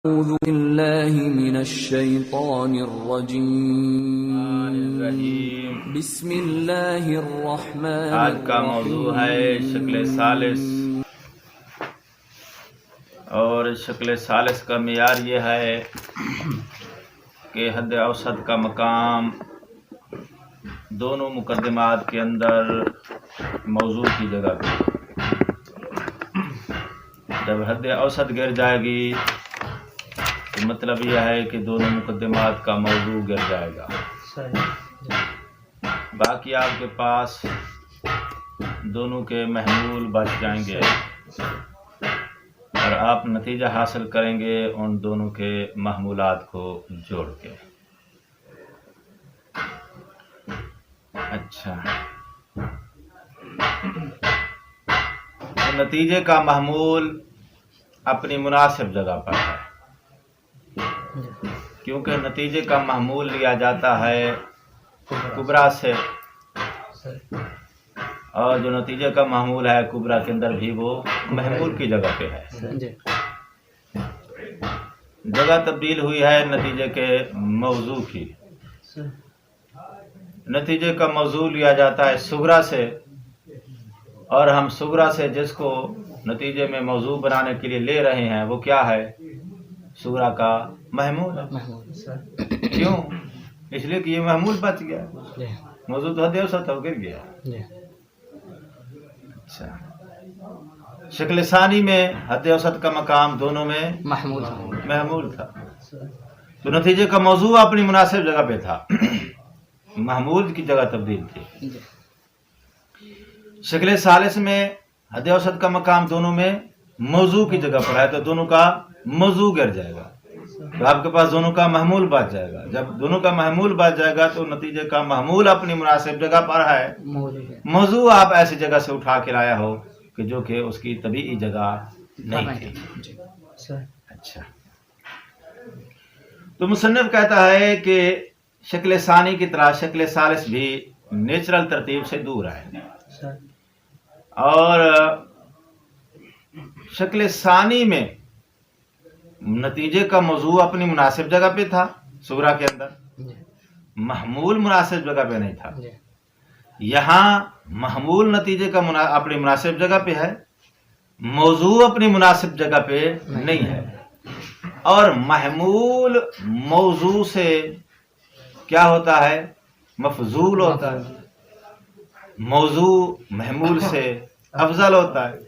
أعوذ بالله من الشيطان الرجيم بسم الله الرحمن آج کا موضوع ہے شکل ثالث، اور شکل ثالث کا معیار یہ ہے کہ حد اوسط کا مقام دونوں مقدمات کے اندر موضوع کی جگہ پہ، جب حد اوسط گر جائے گی تو مطلب یہ ہے کہ دونوں مقدمات کا موضوع گر جائے گا، باقی آپ کے پاس دونوں کے محمول بچ جائیں گے اور آپ نتیجہ حاصل کریں گے ان دونوں کے محمولات کو جوڑ کے۔ اچھا، نتیجے کا محمول اپنی مناسب جگہ پر ہے، کیونکہ نتیجے کا محمول لیا جاتا ہے کبرا سے، اور جو نتیجے کا محمول ہے کبرا کے اندر بھی وہ محمول کی جگہ پہ ہے۔ جگہ تبدیل ہوئی ہے نتیجے کے موضوع کی۔ نتیجے کا موضوع لیا جاتا ہے صغرا سے، اور ہم صغرا سے جس کو نتیجے میں موضوع بنانے کے لیے لے رہے ہیں وہ کیا ہے؟ صغرا کا محمول۔ کیوں؟ اس لیے کہ یہ محمول بچ گیا، موضوع تو حد اوسط ہو گر گیا۔ اچھا، شکل ثانی میں حد اوسط کا مقام دونوں میں محمول تھا، تو نتیجے کا موضوع اپنی مناسب جگہ پہ تھا، محمول کی جگہ تبدیل تھی۔ شکل ثالث میں حد اوسط کا مقام دونوں میں موضوع کی جگہ پر ہے، تو دونوں کا موضوع گر جائے گا، تو آپ کے پاس دونوں کا محمول بچ جائے گا۔ جب دونوں کا محمول بچ جائے گا تو نتیجے کا محمول اپنی مناسب جگہ پر ہے، موضوع آپ ایسی جگہ سے اٹھا کے لایا ہو کہ جو کہ اس کی طبیعی جگہ نہیں تھی۔ اچھا، تو مصنف کہتا ہے کہ شکل ثانی کی طرح شکل ثالث بھی نیچرل ترتیب سے دور ہے، اور شکل ثانی میں نتیجے کا موضوع اپنی مناسب جگہ پہ تھا صغرا کے اندر، محمول مناسب جگہ پہ نہیں تھا۔ یہاں محمول نتیجے کا اپنی مناسب جگہ پہ ہے، موضوع اپنی مناسب جگہ پہ نہیں ہے، اور محمول موضوع سے کیا ہوتا ہے؟ مفضول ہوتا ہے، موضوع محمول سے افضل ہوتا ہے۔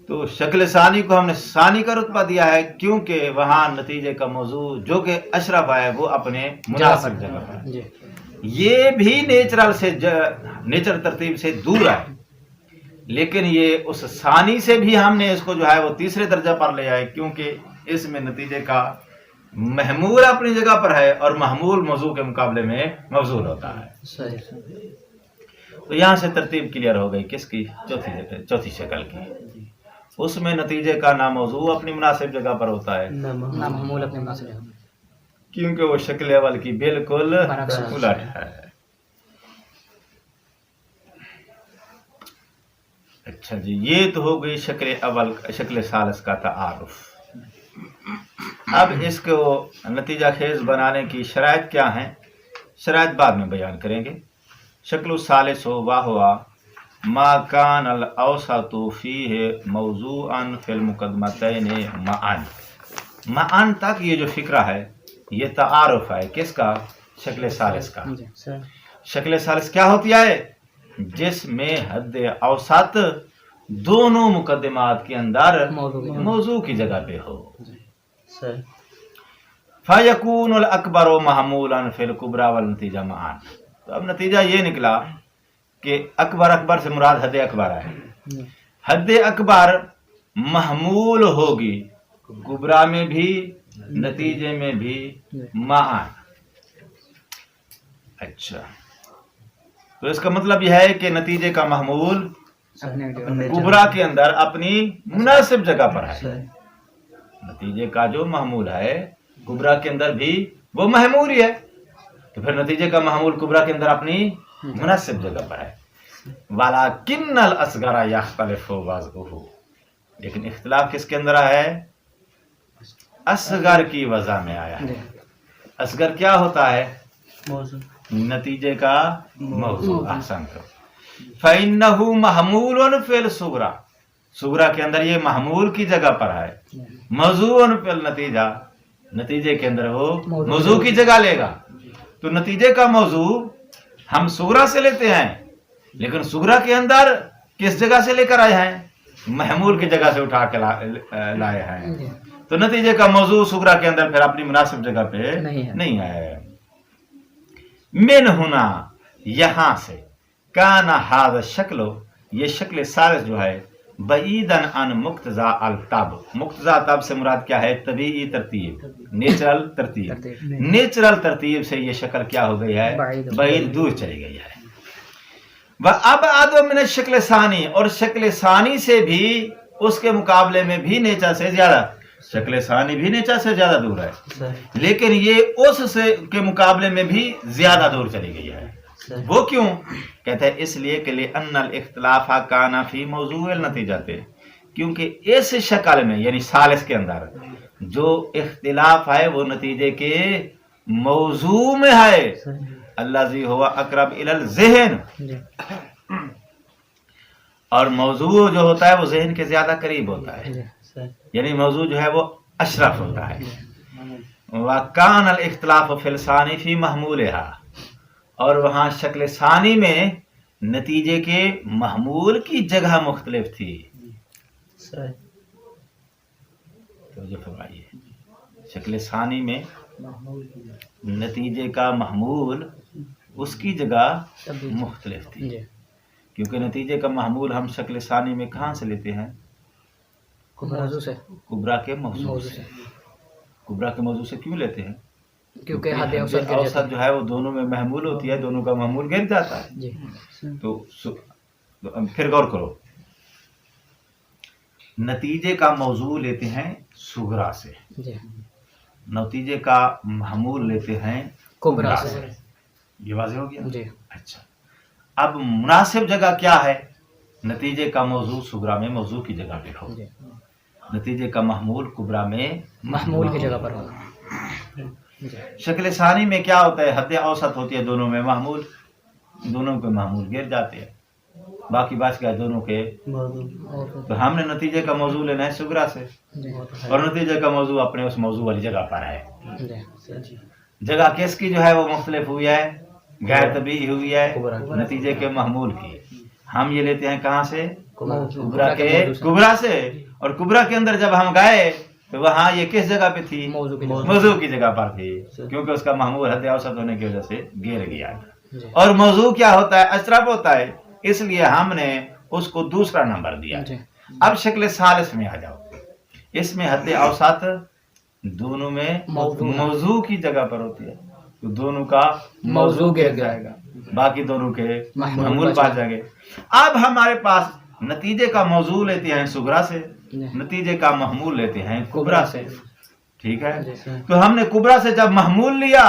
تو شکل ثانی کو ہم نے ثانی کا رتبہ دیا ہے کیونکہ وہاں نتیجے کا موضوع جو کہ اشرف ہے وہ اپنے مناسب جگہ پر ہے۔ یہ بھی نیچر ترتیب سے دور ہے، لیکن یہ اس ثانی سے بھی ہم نے اس کو جو ہے وہ تیسرے درجہ پر لے آئے، کیونکہ اس میں نتیجے کا محمول اپنی جگہ پر ہے اور محمول موضوع کے مقابلے میں مفضول ہوتا ہے۔ تو یہاں سے ترتیب کلیئر ہو گئی کس کی؟ چوتھی شکل کی۔ اس میں نتیجے کا نہ موضوع اپنی مناسب جگہ پر ہوتا ہے، نہ محمول اپنے مناسب جگہ، کیونکہ وہ شکل اول کی بالکل الٹ ہے۔ اچھا جی، یہ تو ہو گئی شکل ثالث کا تعارف۔ اب اس کو نتیجہ خیز بنانے کی شرائط کیا ہیں؟ شرائط بعد میں بیان کریں گے۔ شکل الثالث وہو ما کان الاوسط فیہ موضوعا فی المقدمتین معاً تک یہ جو فکرہ ہے یہ تعارف ہے کس کا؟ شکل ثالث کا۔ شکل ثالث کیا ہوتی ہے؟ جس میں حد اوسط دونوں مقدمات کے اندر موضوع کی جگہ پہ ہو۔ فَيَكُونُ الْأَكْبَرُ مَحْمُولًا فِي الْكُبْرَى وَالنَّتِيجَةُ مَعًا۔ تو اب نتیجہ یہ نکلا کہ اکبر سے مراد حد اکبر ہے، حد اکبر محمول ہوگی کبرا میں بھی نتیجے میں بھی معاً۔ اچھا، تو اس کا مطلب یہ ہے کہ نتیجے کا محمول کبرا کے اندر اپنی مناسب جگہ پر ہے، نتیجے کا جو محمول ہے کبرا کے اندر بھی وہ محمول ہی ہے، تو پھر نتیجے کا محمول کبرا کے اندر اپنی مناسب جگہ پر ہے۔ وَلَكِنَّ الْأَصْغَرَ يَخْتَلِفُ وَضْعُهُ، لیکن اختلاف کس کے اندر ہے؟ असगर की वजह में आया है। असगर क्या होता है? नतीजे का मौजू। अहसन करो। फ़इन्नहु महमूलन फिल सुगरा, सुगरा के अंदर ये महमूल की जगह पर है। मौजून फिल नतीजा, नतीजे के अंदर वो मौजू की जगह लेगा। तो नतीजे का मौजू हम सुगरा से लेते हैं, लेकिन सुगरा के अंदर किस जगह से लेकर आए हैं? महमूल की जगह से उठा के लाए हैं। तो नतीजे का मौजू सुगरा के अंदर फिर अपनी मुनासिब जगह पे नहीं आया है। मिन हुना, यहां से, काना हाज़ शक्लो, ये शक्ल सारिस जो है, बईदन अन मुक्तजा अल तब, मुक्तजा तब से मुराद क्या है? तबीई तरतीब, नेचुरल तरतीब। नेचुरल तरतीब से ये शक्ल क्या हो गई है? बईद, दूर चली गई है। वह अब आदो मिन शक्ल सानी, और शक्ल सानी से भी, उसके मुकाबले में भी नेचर से ज्यादा, शक्ल सानी भी नेचर से ज्यादा दूर है, लेकिन ये उस से के मुकाबले में भी ज्यादा दूर चली गई है। वो क्यों? कहते हैं इसलिए कि लिअन्नल इख्तिलाफा काना फी मौजूअल नतीजते, क्योंकि इस शक्ल में यानी सालिस के अंदर जो इख्तिलाफ है वो नतीजे के मौजू में है। अल्लाजी हुआ अकरब इलल ज़हन, और मौजू जो होता है वो ज़हन के ज्यादा करीब होता है, यानी मौजू जो है वो अशरफ होता है। वकान अल इख्तिलाफ फिल सानी फी महमूलहा, और वहां शक्ल सानी में नतीजे के महमूल की जगह मुख्तलिफ थी। तो जो फरमाइए, शक्ल सानी में नतीजे का महमूल उसकी जगह मुख्तलिफ थी, क्योंकि नतीजे का महमूल हम शक्ल सानी में कहाँ से लेते हैं? कुबरा के मौजू से। कुबरा के मौजू से क्यों लेते हैं? क्योंकि औसत जो है वो दोनों में महमूल होती है, दोनों का महमूल गिर जाता है। तो फिर गौर करो, नतीजे का मौजू लेते हैं सुगरा से, नतीजे का महमूल लेते हैं कुबरा से। ये वाज़ेह हो गया? अच्छा, अब मुनासिब जगह क्या है? नतीजे का मौजू सुगरा में मौजू की जगह पे हो, नतीजे का महमूल कुबरा में महमूल की जगह पर हो। शक्ल सानी में क्या होता है? हद औसत होती है दोनों में महमूल, दोनों के महमूल गिर जाते हैं, बाकी बच गया दोनों के। तो हमने नतीजे का मौजू लेना है सुगरा से, और नतीजे का मौजू अपने उस मौजू वाली जगह पर है। जगह किसकी जो है वो मुख्तलिफ हुई है, गैर तबीई हुई है, नतीजे के महमूल की। हम ये लेते हैं कहाँ से? कुबरा से। और कुबरा के अंदर जब हम गए तो वहाँ ये किस जगह पे थी? मौजू की जगह पर थी, क्योंकि उसका महमूल हद औसत होने की वजह से गिर गया। और मौजू क्या होता है? अशरफ होता है, इसलिए हमने उसको दूसरा नंबर दिया। अब शक्ल सालिस में आ जाओ, इसमें हद औसत दोनों में मौजू की जगह पर होती है, तो दोनों का मौजू गिर जाएगा, बाकी दोनों के महमूल बच जाएंगे। अब हमारे पास नतीजे का मौजू लेते हैं सुगरा से, नतीजे का महमूल लेते हैं कुबरा से। ठीक है, तो हमने कुबरा से जब महमूल लिया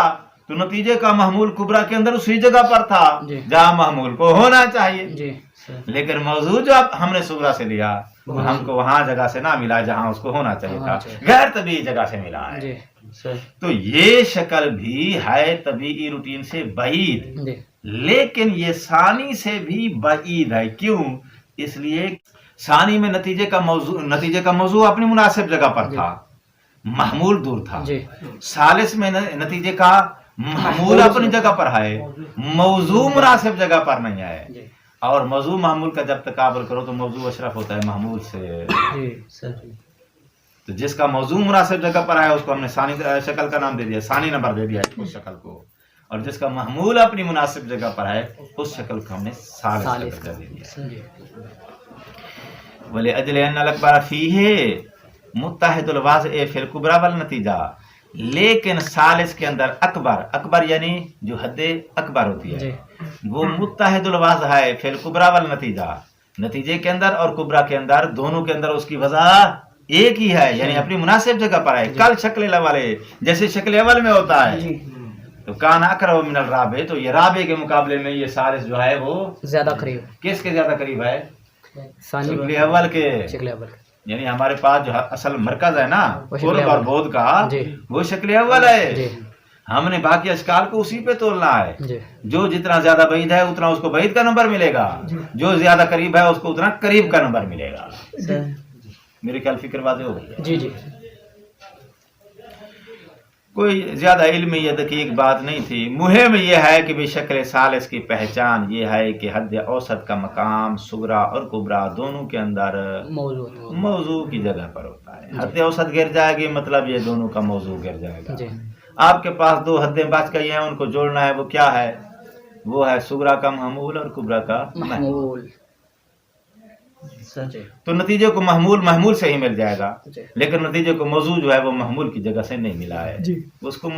तो नतीजे का महमूल कुबरा के अंदर उसी जगह पर था जहां महमूल को होना चाहिए, लेकिन मौजू जो हमने सुगरा से लिया वो हमको वहां जगह से ना मिला जहां उसको होना चाहिए था, गैर तबीई जगह से मिला है। तो ये शक्ल भी है तबीई रूटीन से बईद, लेकिन ये सानी से भी बईद है। क्यों? इसलिए सानी में नतीजे का मौजू अपनी मुनासिब जगह पर था, महमूल दूर था। सालिस में नतीजे का महमूल अपनी जगह पर है, मौजू मुनासिब जगह पर नहीं है। और मौजू महमूल का जब तकाबल करो तो मौजू अशरफ होता है महमूल से। तो जिसका मौजू मुनासिब जगह पर है उसको हमने सानी शक्ल का नाम दे दिया, सानी नंबर दे दिया उस शक्ल को, और जिसका महमूल अपनी मुनासिब जगह पर है उस शक्ल को हमने सालिस दे दिया। वले अजले अन्नल अकबर फीहे मुत्तहिदुल वाज़े फिल कुबरा वल नतीजा, लेकिन सालिस के अंदर अकबर यानी जो हद अकबर होती है वो मुत्तहिदुल वाज़ है फिल कुबरा वल नतीजा, नतीजे के अंदर और कुबरा के अंदर, दोनों के अंदर उसकी वजह एक ही है, यानी अपनी मुनासिब जगह पर है। कल शक्ल वाले जैसे शक्ल अवल में होता है तो कान अकरब मिनल राबे, तो ये राबे के मुकाबले में ये सालिस जो है वो ज्यादा करीब, किसके ज्यादा करीब है? शक्ल अवल के। یعنی ہمارے پاس جو اصل مرکز ہے نا وہ شکل قرب اور اول۔ بود کا، جی۔ وہ شکل اول ہے۔ جی ہم نے باقی اشکال کو اسی پہ تولنا ہے۔ جی جو جتنا زیادہ بعید ہے اتنا اس کو بعید کا نمبر ملے گا، جو زیادہ قریب ہے اس کو اتنا قریب کا نمبر ملے گا۔ میرے خیال فکر واضح ہو گئی ہے۔ جی جی کوئی زیادہ علمی یا دقیق بات نہیں تھی، مہم یہ ہے کہ بھی شکل ثالث کی پہچان یہ ہے کہ حد اوسط کا مقام صغرا اور کبرا دونوں کے اندر موضوع کی جگہ پر ہوتا ہے۔ حد اوسط گر جائے گی مطلب یہ دونوں کا موضوع گر جائے گا۔ جی آپ کے پاس دو حدیں بچ گئی ہیں، ان کو جوڑنا ہے، وہ کیا ہے؟ وہ ہے صغرا کا محمول اور کبرا کا محمول۔ محمول۔ جی تو نتیجے کو محمول سے ہی مل جائے گا، جی لیکن نتیجے کو موضوع جو ہے وہ محمول کی جگہ سے نہیں ملا ہے۔ اس کو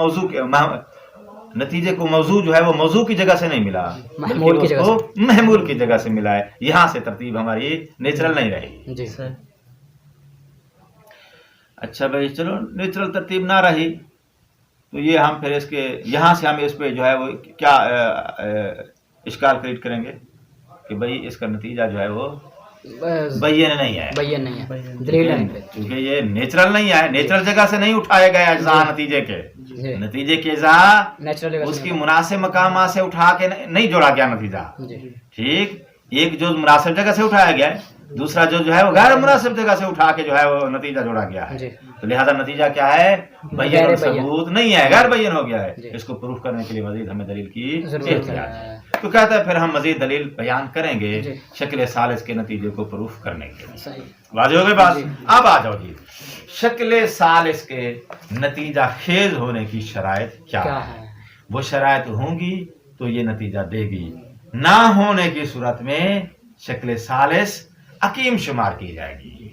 نتیجے کو موضوع جو ہے وہ موضوع کی جگہ سے نہیں ملا، محمول کی بلکہ جگہ اس کو محمول کی جگہ سے ملا ہے۔ یہاں سے ترتیب ہماری نیچرل نہیں رہی۔ جی اچھا بھائی چلو، نیچرل ترتیب نہ رہی تو یہ ہم پھر اس کے یہاں سے ہم اس پہ جو ہے وہ کیا اشکال کریٹ کریں گے کہ بھائی اس کا نتیجہ جو ہے وہ بین نہیں ہے، بین نہیں ہے، دلیل نہیں ہے۔ کیونکہ یہ نیچرل نہیں ہے، نیچرل جگہ سے نہیں اٹھائے گئے اجزاء نتیجے کے، جی نتیجے کے اجزاء نیچرل اس کی مناسب مقامات سے اٹھا کے نہیں جوڑا گیا نتیجہ۔ جی ٹھیک، ایک جو مناسب جگہ سے اٹھایا گیا ہے، دوسرا جو ہے وہ غیر مناسب جگہ سے اٹھا کے جو ہے وہ نتیجہ جوڑا گیا ہے۔ جی تو لہذا نتیجہ کیا ہے؟ بین غیر اور بین۔ ثبوت نہیں ہے، غیر بین ہو گیا ہے۔ جی۔ اس کو پروف کرنے کے لیے مزید ہمیں دلیل کی ضرورت احتیاج ہے۔ ہے۔ تو کہتا ہے پھر ہم مزید دلیل بیان کریں گے جی۔ شکل ثالث کے نتیجے کو پروف کرنے کے لیے۔ صحیح۔ واضح ہو گئی بات؟ جی۔ اب آ جاؤ جی، شکل ثالث کے نتیجہ خیز ہونے کی شرائط کیا ہے؟ وہ شرائط ہوں گی تو یہ نتیجہ دے گی، نہ ہونے کی صورت میں شکل ثالث عقیم شمار کی جائے گی۔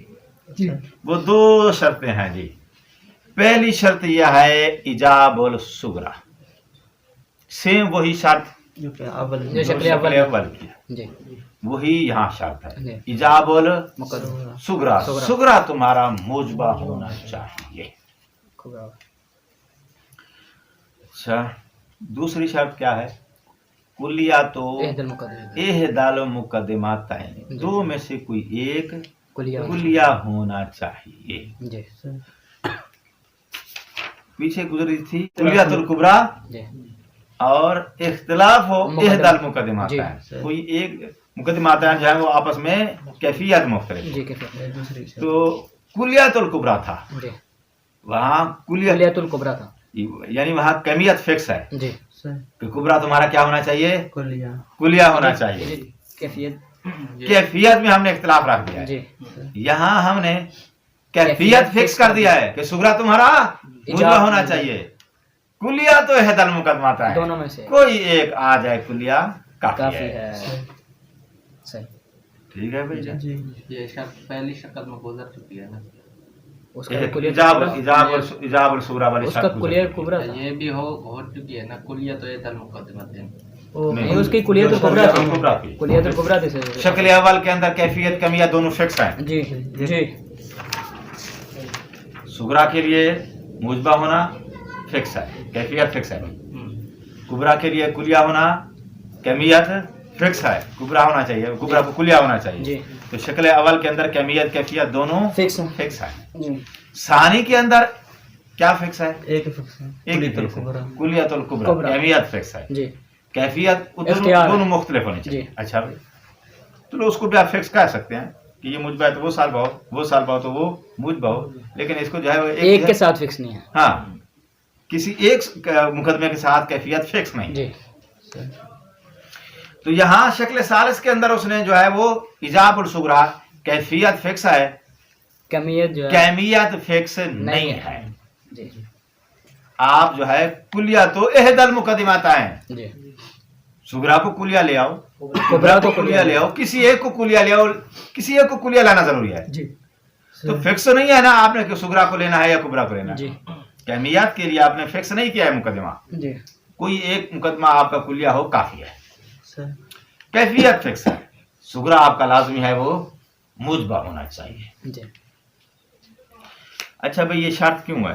وہ دو شرطیں ہیں جی۔ پہلی شرط یہ ہے ایجاب الصغرا، سیم وہی شرط جو جو شکل شکل اول اول کی ہے، جی وہی یہاں شرط ہے۔ جی۔ ایجاب مقدم الصغرا، صغرا۔ صغرا تمہارا موجبہ ہونا چاہیے۔ کبرا۔ اچھا، دوسری شرط کیا ہے؟ کلیات و احد المقدم احدال مقدمات، دو میں سے کوئی ایک کلیہ کلیہ ہونا چاہیے۔ جی پیچھے گزری تھی کلیات الکبریٰ جی اور اختلاف ہو مقدم۔ احدال مقدمات، جی۔ کوئی ایک مقدمات جو ہے وہ آپس میں کیفیت مختلف، جی کیفیت تو کلیات الکبریٰ تھا، جی وہاں کلیت کلیت الکبرا تھا یعنی وہاں کمیت فکس ہے جی کہ کبرا تمہارا کیا ہونا چاہیے؟ کلیہ ہونا چاہیے۔ کیفیت کیفیت میں ہم نے اختلاف رکھ دیا ہے، جی یہاں ہم نے کیفیت فکس کر دیا ہے کہ صغرا تمہارا موجبہ ہونا چاہیے، کلیہ تو احد المقدمات ہے، دونوں میں سے کوئی ایک آ جائے کلیہ کافی کافی ہے۔ ہے صحیح ٹھیک ہے بھائی جی، یہ شرط پہلی شکل میں گزر چکی ہے نا، اس کا کلیت ایجاب الصغرا والی اس کا شرط گزر کلیت چکی ہے۔ کبرا تھا یہ بھی ہو چکی ہے نا، کلیہ تو یہ تل مقدمت ہے۔ نہیں اس کی کلیت الکبرا الکبریٰ تھی تھی۔ کلیت الکبرا تھی شکل اول کے اندر کیفیت کمیت دونوں فکس ہیں، جی جی صغرا کے لیے موجبہ ہونا فکس ہے، کیفیت فکس ہے، کبرا کے لیے کلیہ ہونا کمیت فکس ہے، کبرا ہونا چاہیے، کبرا کو کلیہ ہونا چاہیے۔ جی تو شکل اول کے اندر کمیت کیفیت دونوں فکس فکس ہے۔ جی ثانی کے اندر کیا فکس ہے؟ ایک فکس ایک ہی فکس ہے، کلیت الکبریٰ، کبریٰ۔ کمیت فکس ہے، جی کیفیت اختیار ہے۔ دونوں مختلف ہونی چاہیے۔ جی۔ اچھا بھائی، تو اس کو بھی آپ فکس کہہ سکتے ہیں کہ یہ موجبہ ہے تو وہ سال بہت، وہ سال بہت تو وہ موجبہ ہو، لیکن اس کو جو ہے وہ ایک کے ساتھ فکس نہیں ہے ہاں کسی ایک مقدمے کے ساتھ کیفیت فکس نہیں۔ جی تو یہاں شکل ثالث کے اندر اس نے جو ہے وہ ایجاب الصغرا کیفیت فکس ہے، کمیت جو ہے کیمیت فکس نہیں ہے۔ جی آپ جو ہے کلیہ تو احد المقدمات ہیں، جی صغرا کو کلیہ لے آؤ، کبرا کو کلیہ لے آؤ، کسی ایک کو کلیہ لے آؤ، کسی ایک کو کلیہ لانا ضروری ہے۔ جی تو فکس نہیں ہے نا آپ نے کہ صغرا کو لینا ہے یا کبرا کو لینا ہے، جی کیمیات کے لیے آپ نے فکس نہیں کیا ہے مقدمہ، جی کوئی ایک مقدمہ آپ کا کلیہ ہو کافی ہے، کیفیت فکس ہے، صغرا آپ کا لازمی ہے وہ موجبہ ہونا چاہیے۔ جی اچھا بھئی یہ شرط کیوں ہے؟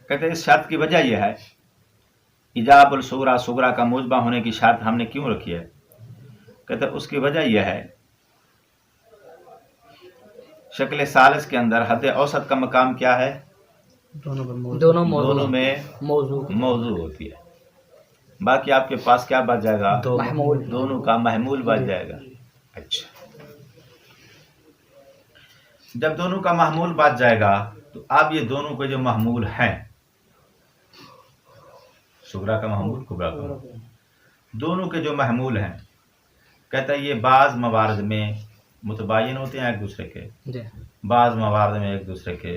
کہتے ہیں اس شرط کی وجہ یہ ہے، ایجاب الصغرا، صغرا کا موجبہ ہونے کی شرط ہم نے کیوں رکھی ہے؟ کہتے ہیں اس کی وجہ یہ ہے शक्ल सालिस के अंदर हद औसत का मकाम क्या है? दोनों दोनों में मौजू मौजू होती है। बाकी आपके पास क्या बच जाएगा? महमूल दोनों का महमूल बच जाएगा। अच्छा, जब दोनों का महमूल बच जाएगा तो अब ये दोनों के जो महमूल हैं, सुगरा का महमूल, कुबरा का महमूल, दोनों के जो महमूल हैं, कहता है ये बाज मवारद में मुतबायन होते हैं एक दूसरे के, जी बाज मवारद में एक दूसरे के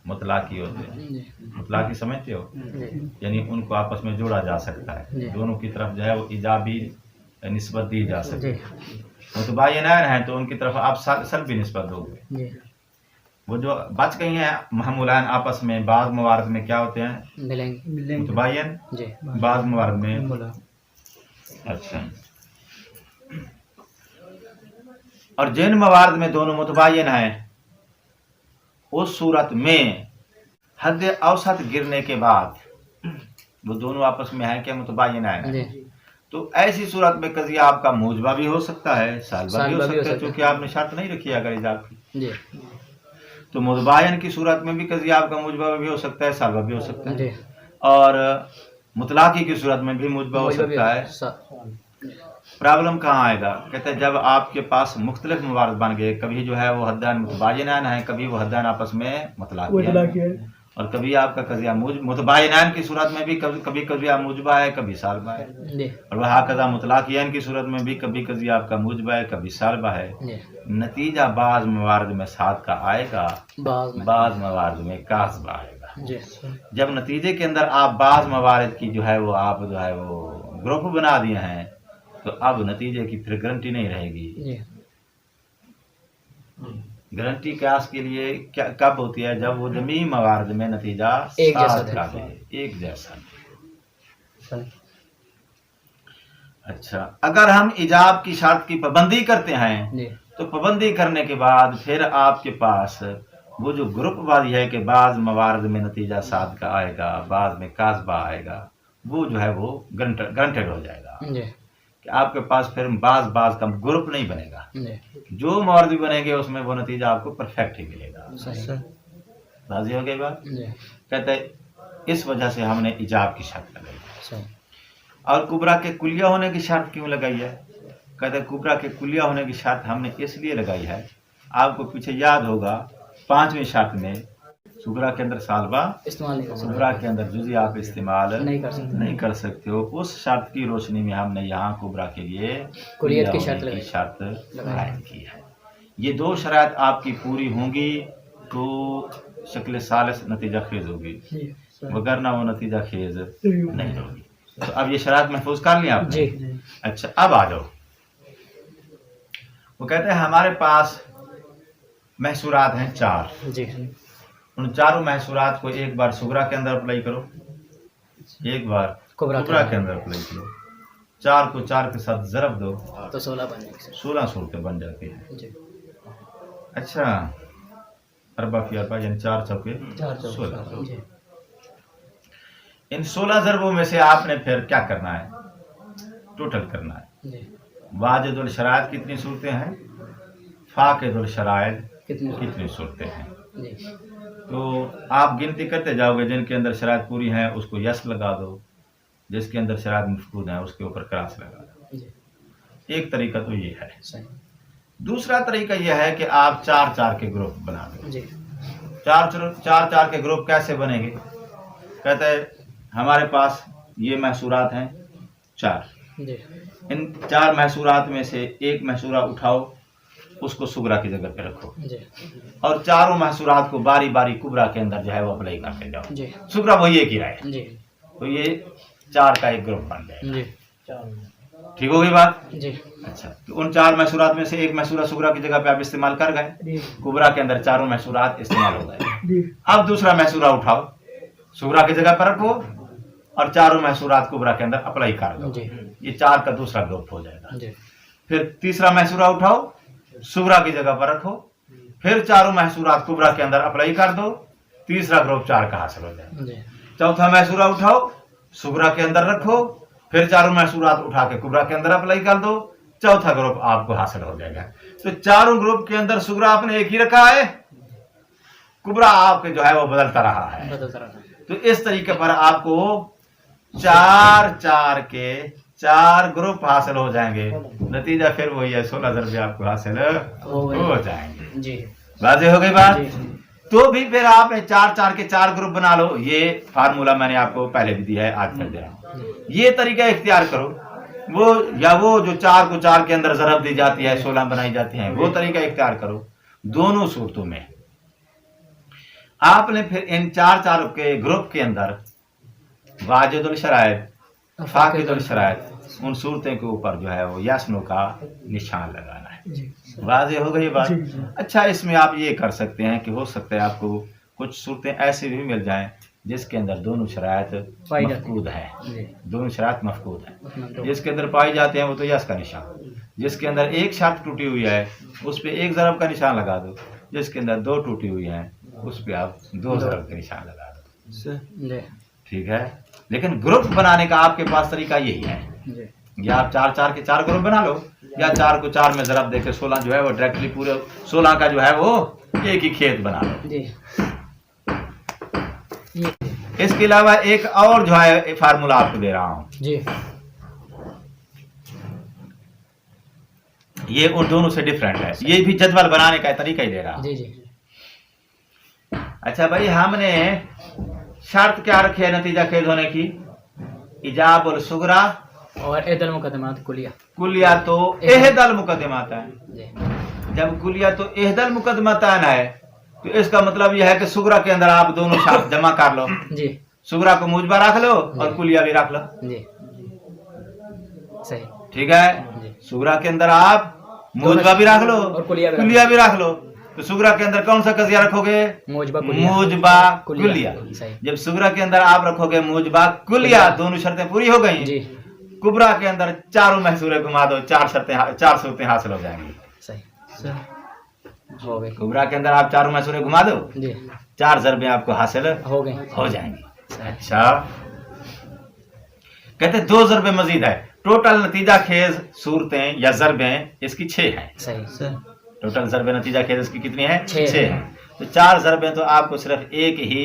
मुतलाकी होते हैं। जी मुतलाकी समझते हो? जी यानी उनको आपस में जोड़ा जा सकता जी। है, दोनों की तरफ जो है वो इजाबी निस्बत दी जा सकती जी है। मुतबायनैन हैं तो उनकी तरफ आप सल्बी निस्बत दोगे। जी वो जो बच गई हैं महमूलान आपस में बाज मवारद में क्या होते हैं? मिलेंगे मुतबायन, जी बाज मवारद में। अच्छा, और जिन मवारद में दोनों मुतबायन हैं उस सूरत में हद औसत गिरने के बाद वो दोनों आपस में हैं क्या? मुतबायन हैं। जी तो ऐसी सूरत में कजिया आपका मूजबा भी हो सकता है, सालबा भी हो सालबा भी हो सकता है, सकता है। क्योंकि आपने शर्त नहीं रखी है अगर इजाब की। जी तो मुतबायन की सूरत में भी कजिया आपका मूजबा भी हो सकता है, सालबा भी हो सकता है। जी और मुतलाकी की सूरत में भी मूजबा हो सकता है। प्रॉब्लम कहाँ आएगा? कहते हैं जब आपके पास मुख्तलिफ मवारद बन गए, कभी जो है वो हद्दान मुतबायनान है, कभी वो हद्दान आपस में मुतलाकी है, और कभी आपका कजिया मुतबायनान की सूरत में भी कभी कजिया मूजबा है, कभी सालबा है, जी और वह कज़ा मुतलाकियन की सूरत में भी कभी कजिया आपका मूजबा है, कभी सालबा है। जी नतीजा बाज मवारद में साथ का आएगा, बाज मवारद में कासबा आएगा। जी जब नतीजे के अंदर आप बाज मवारद की जो है वो आप जो है वो ग्रुप बना दिए हैं, तो अब नतीजे की फिर गारंटी नहीं रहेगी। जी गारंटी क्यास के लिए क्या कब होती है? जब वो जमी मवारद में नतीजा एक जैसा साथ दे। का दे, एक जैसा दे। अच्छा, अगर हम इजाब की शर्त की पाबंदी करते हैं जी तो पाबंदी करने के बाद फिर आपके पास वो जो ग्रुप वाली है कि बाज मवारद में नतीजा साथ का आएगा, बाज में कासबा आएगा, वो जो है वो गारंटेड हो जाएगा जी कि आपके पास फिर बाज का ग्रुप नहीं बनेगा। जी जो मवारद भी बनेंगे उसमें वो नतीजा आपको परफेक्ट ही मिलेगा। सही राजी हो गई बात? जी कहते हैं इस वजह से हमने इजाब की शर्त लगाई। सही और कुबरा के कुलिया होने की शर्त क्यों लगाई है? कहते हैं कुबरा के कुलिया होने की शर्त हमने इसलिए लगाई है, आपको पीछे याद होगा 5वीं शर्त में सुगरा के अंदर सालबा इस्तेमाल नहीं कर सकते, कुबरा के अंदर जुज़ी आप इस्तेमाल नहीं कर सकते हो। उस शर्त की रोशनी में हमने यहाँ कुबरा के लिए कुलियत की होने शर्त कायम की है। ये दो शराइत आपकी पूरी होंगी तो शक्ल सालिस नतीजा खेज होगी, वगरना वो नतीजा खेज नहीं होगी। तो अब ये शराइत महफूज कर लिया आपने? जी अच्छा, अब आ जाओ। वो कहते हैं हमारे पास महसूरात हैं 4। जी उन चारों महसूरात को एक बार सुगरा के अंदर अप्लाई करो, एक बार कुबरा कुबरा के अंदर अप्लाई करो। 4 को 4 के साथ ज़रब दो तो 16 बनेगी सर। 16 सूरतें बन जाती हैं। जी अच्छा, अरबा फी अरबा यानी 4 चौके 16। जी इन 16 ज़रबों में से आपने फिर क्या करना है? टोटल करना है। जी वाजिदुल शराइत कितनी सूरतें हैं? फाकिदुल शराइत कितनी कितनी सूरतें हैं? जी तो आप गिनती करते जाओगे, जिनके अंदर शराइत पूरी हैं उसको यस लगा दो, जिसके अंदर शराइत मफकूद हैं उसके ऊपर क्रॉस लगा दो। जी एक तरीका तो ये है। सही दूसरा तरीका यह है कि आप 4-4 के ग्रुप बना दो। जी 4-4 के ग्रुप कैसे बनेंगे? कहते हैं हमारे पास ये महसूरात हैं 4, जी इन 4 महसूरात में से एक महसूरा उठाओ, उसको सुगरा की जगह पे रखो, जी और चारों महसूरात को बारी बारी कुबरा के अंदर जो है वो अप्लाई करते जाओ। जी सुगरा वही एक ही रहे, जी तो ये 4 का एक ग्रुप बन जाएगा। जी ठीक हो गई बात? जी अच्छा, तो उन 4 महसूरात में से एक महसूरा सुगरा की जगह पे आप इस्तेमाल कर गए, कुबरा के अंदर चारों महसूरात इस्तेमाल हो गए। अब दूसरा महसूरा उठाओ, सुगरा की जगह पर रखो, और चारों महसूरात कुबरा के अंदर अप्लाई कर दो। जी ये 4 का दूसरा ग्रुप हो जाएगा। जी फिर तीसरा महसूरा उठाओ, सुगरा की जगह पर रखो, फिर चारों महसूरात कुबरा के अंदर अप्लाई कर दो, तीसरा ग्रुप 4 का हासिल हो जाएगा। जी चौथा महसूरा उठाओ, सुगरा के अंदर रखो, फिर चारों महसूरात उठा के कुबरा के अंदर अप्लाई कर दो, चौथा ग्रुप आपको हासिल हो जाएगा। तो चारों ग्रुप के अंदर सुगरा आपने एक ही रखा है, कुबरा आपके जो है वो बदलता रहा है। बदलता रहा। तो इस तरीके पर आपको 4 के 4 ग्रुप हासिल हो जाएंगे, नतीजा फिर वही है 16 ज़रबे आपको हासिल हो जाएंगे। जी वाज़ेह हो गई बात। जी तो भी फिर आपने 4 के 4 ग्रुप बना लो। ये फार्मूला मैंने आपको पहले भी दिया है, आज फिर दे रहा हूँ। ये तरीका इख्तियार करो, वो जो 4 को 4 के अंदर ज़रब दी जाती है, 16 बनाई जाती है, वो तरीका इख्तियार करो। दोनों सूरतों में आपने फिर इन 4 के ग्रुप के अंदर वाजिदुल शराइत, फाकिदुल शराइत, उन सूरतें के ऊपर जो है वो यासनो का निशान लगाना है। वाज़ेह हो गई बात। अच्छा, इसमें आप ये कर सकते हैं कि हो सकता है आपको कुछ सूरतें ऐसी भी मिल जाएं जिसके अंदर दोनों शराइत मफकूद है, दोनों शराइत मफकूद है। जिसके अंदर पाई जाते हैं वो तो यस का निशान, जिसके अंदर एक शर्त टूटी हुई है उस पर 1 ज़रब का निशान लगा दो, जिसके अंदर 2 टूटी हुई है उस पर आप 2 ज़रब का निशान लगा दो। ठीक है, लेकिन ग्रुप बनाने का आपके पास तरीका यही है, या आप 4 के 4 ग्रुप बना लो, या 4 को 4 में ज़रब देकर 16 जो है वो डायरेक्टली पूरे 16 का जो है वो एक ही खेत बना लो। इसके अलावा एक और जो है फार्मूला आपको दे रहा हूं जी। ये उन दोनों से डिफरेंट है, ये भी जदवल बनाने का तरीका ही दे रहा हूं। जी जी। अच्छा भाई, हमने शर्त क्या रखी है नतीजा खेज होने की? इजाबुल सुगरा और एदल मुकदमात कुलिया। कुलिया तो एहदल मुकदमात है। जी। जब कुलिया तो एहदल मुकदमात है तो इसका मतलब यह है कि सुगरा के अंदर आप दोनों शर्त जमा कर लो। जी। सुगरा को मुजबा रख लो और कुलिया भी रख लो। जी सही। ठीक है, जी। सुगरा के अंदर आप मुजबा भी रख लो और कुलिया भी रख लो। तो सुगरा के अंदर कौन सा कजिया रखोगे? मुजबा कुलिया। सही। जब सुगरा के अंदर आप रखोगे मुजबा कुलिया, दोनों शर्तें पूरी हो गई। जी। कुबरा के अंदर चारों महसूरे घुमा दो, 4 सूरतें हासिल हो जाएंगी। सही हो गई। कुबरा के अंदर आप 4 महसूरे घुमा दो, जी 4 ज़रबे आपको हासिल हो गई। हो जाएंगी। अच्छा, कहते 2 ज़रबे मजीद है। टोटल नतीजा खेज सूरतें या ज़रबें इसकी 6 हैं। सही। टोटल ज़रबे नतीजा खेज इसकी कितनी है? 6 है। है। तो 4 ज़रबे तो आपको सिर्फ एक ही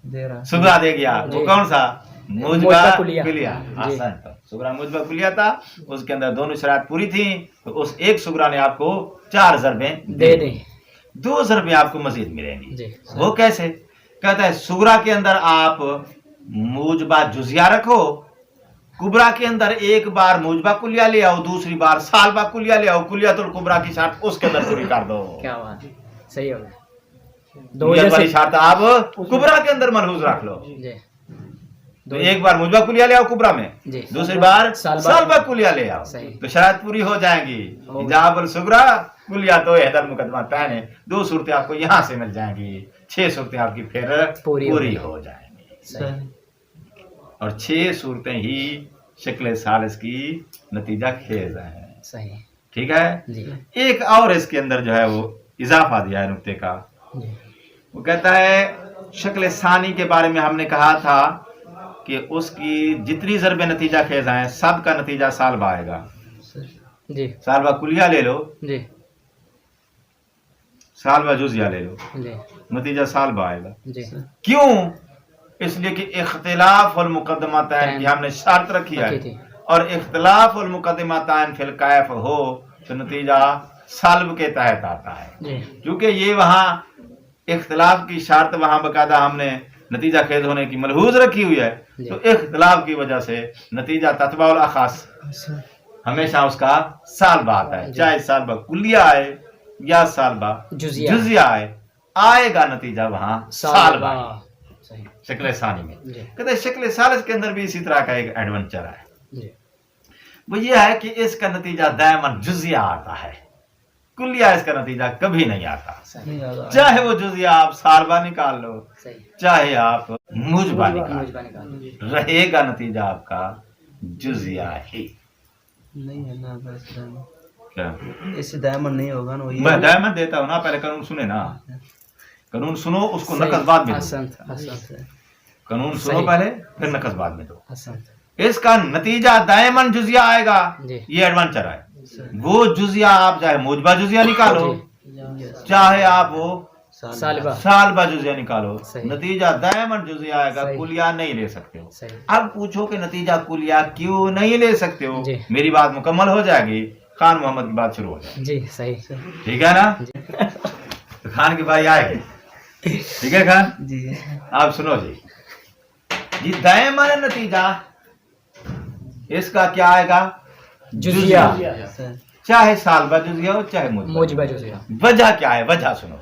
सुगरा दे गया। वो कौन सा? मुजबा कुलिया। आसान था, सुगरा मुजबा कुलिया था, उसके अंदर दोनों शरात पूरी थी, तो उस एक सुगरा ने आपको 4 ज़रबे दे दी। 2 ज़रबे आपको मजीद मिलेंगी। वो कैसे? कहता है सुगरा के अंदर आप मुजबा जुजिया रखो, कुबरा के अंदर एक बार मुजबा कुलिया ले आओ, दूसरी बार सालबा कुलिया ले आओ, कुलिया तो कुबरा की शर्त उसके अंदर पूरी कर दो। क्या बात है, सही हो गया। दुनिया वाली शर्त आप कुबरा के अंदर मलहूज रख लो। तो एक बार मुजबा कुलिया ले आओ कुबरा में, दूसरी बार सालबा कुलिया ले आओ, तो शर्त पूरी हो जाएंगी। इजाबुल सुगरा कुलिया तो एहदल मुकदमा तैन है। 2 सूरतें आपको यहाँ से मिल जाएंगी, 6 सूरतें आपकी फिर पूरी हो जाएंगी। और 6 सूरतें ही शक्ल सालिस की नतीजा खेज है। सही। ठीक है जी। एक और इसके अंदर जो है वो इजाफा दिया है नुक्ते का। वो कहता है शक्ल सानी के बारे में हमने कहा था कि उसकी जितनी ज़रबे नतीजा खेज हैं सब का नतीजा सालबा आएगा। जी। सालबा कुलिया ले लो जी, सालबा जुजिया ले लो जी, नतीजा सालबा आएगा। जी। क्यों? इसलिए कि इख्तिलाफ और मुकदमातैन की हमने शर्त रखी है, और इख्तिलाफ और मुकदमातैन फिल कैफ हो तो नतीजा साल्ब के तहत आता है। क्योंकि ये वहाँ इख्तिलाफ की शर्त वहाँ बकायदा हमने नतीजा खेज होने की मलहूज रखी हुई है, तो इख्तिलाफ की वजह से नतीजा तत्बाउल अखास हमेशा उसका सालबा आता है, चाहे सालबा कुलिया आए या सालबा जुजिया आए, आएगा नतीजा वहाँ सालबा शक्ल सानी में। कहते शक्ल सालिस के अंदर भी इसी तरह का एक एडवेंचर है। वो ये है कि इसका नतीजा दायमन जुजिया आता है, कुलिया इसका नतीजा कभी नहीं आता। चाहे वो जुजिया आप सालबा निकाल लो, चाहे आप मुजबा निकाल लो, रहेगा नतीजा आपका जुजिया ही। नहीं है ना, बस क्या इससे दायमन नहीं होगा ना? मैं दायमन देता हूँ ना, पहले कानून सुने ना, कानून सुनो, उसको नकस बाद में दो। कानून सुनो पहले, फिर नकस बाद में दो। इसका नतीजा दायमन जुजिया आएगा, ये एडवेंचर है। वो जुजिया आप चाहे मुजबा जुजिया निकालो, चाहे आप वो सालिबा साल बाद जुजिया निकालो, सही। नतीजा दायमन जुजिया आएगा, सही। कुलिया नहीं ले सकते हो। सही अब पूछो कि नतीजा कुलिया क्यों नहीं ले सकते हो, जी। मेरी बात मुकम्मल हो जाएगी, खान मोहम्मद की बात शुरू हो जाएगी। जी सही ठीक है ना? तो खान के भाई आएंगे, ठीक है खान? जी आप सुनो जी, ये दायमन नतीजा इसका क्या आएगा? जुजिया सर चाहे साल बाद जुजिया हो चाहे मुजबा। मोजिबा जुजिया वजह क्या है? वजह सुनो,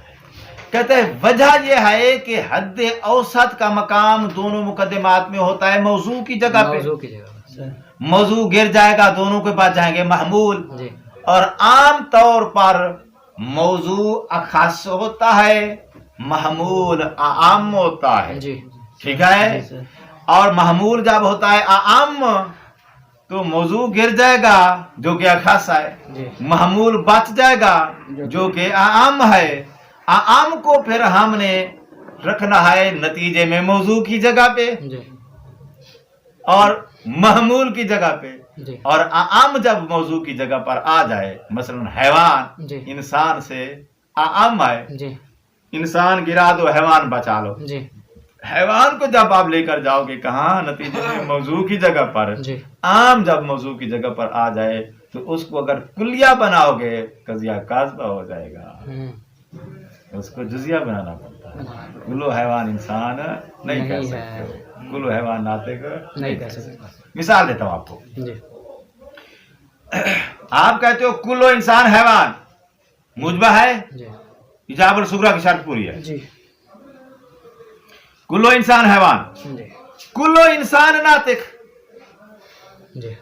कहते हैं वजह यह है कि हद औसत का मकाम दोनों मुकदमात में होता है मौजू की जगह पे। मौजू की जगह सर मौजू गिर जाएगा, दोनों के पास जाएंगे महमूल, जी और आम तौर पर मौजू अखास होता है, महमूल आम होता है। जी ठीक है? जी सर और महमूल जब होता है आम तो मौजू गिर जाएगा जो कि अखास है, जी महमूल बच जाएगा जो कि आम है। आम को फिर हमने रखना है नतीजे में मौजू की जगह पे जी और महमूल की जगह पे। जी और आम जब मौजू की जगह पर आ जाए, मसलन हैवान जी इंसान से आम है, जी इंसान गिरा दो हैवान बचा लो। जी हैवान को जब आप लेकर जाओगे कहाँ? नतीजे में मौजू की जगह पर। जी आम जब मौजू की जगह पर आ जाए तो उसको अगर कुलिया बनाओगे कजिया काजबा हो जाएगा, उसको जुजिया बनाना पड़ता है। कुलो हैवान इंसान नहीं कह नहीं सकते है। हो, कुलो हैवान नातिक नहीं कह सकते मिसाल देता हूं आपको, जी आप कहते हो कुलो इंसान हैवान, मुजबा है, जी इजाबुल सुगरा की शर्त पूरी है। जी कुलो इंसान हैवान, जी कुलो इंसान नातिक, जी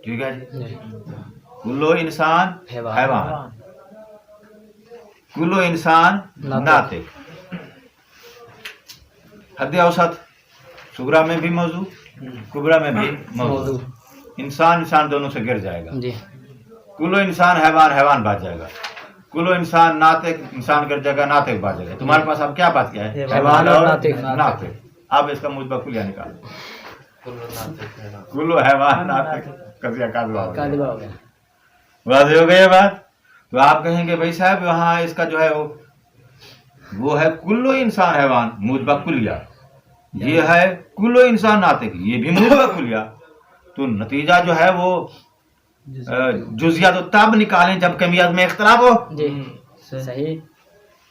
ठीक है जी? जी कुलो इंसान हैवान। हैवान, कुलो इंसान नातिक। नातिक। हद औसत सुगरा में भी मौजू, कुबरा में भी मौजू। इंसान इंसान दोनों से गिर जाएगा। जी कुलो इंसान हैवान, हैवान बच जाएगा। कुलो इंसान नातिक, इंसान गिर जाएगा, नातिक बच जाएगा। तुम्हारे पास अब क्या बच गया है? हैवान और नातिक। नातिक। अब इसका मुजबा कुलिया निकालो, कुल्लू नातिक है ना। कुलो हैवान नातिक कजिया काजबा। कालिबा हो गया वाज़ेह हो गई ये बात? तो आप कहेंगे भाई साहब वहां इसका जो है वो है कुल्लो इंसान हैवान, मुजबा कुलिया, ये है कुल्लो इंसान नातिक, ये भी मुजबा कुलिया। तो नतीजा जो है वो जुजिया तो तब निकालें जब कमियत में इख्तलाफ हो। जी सही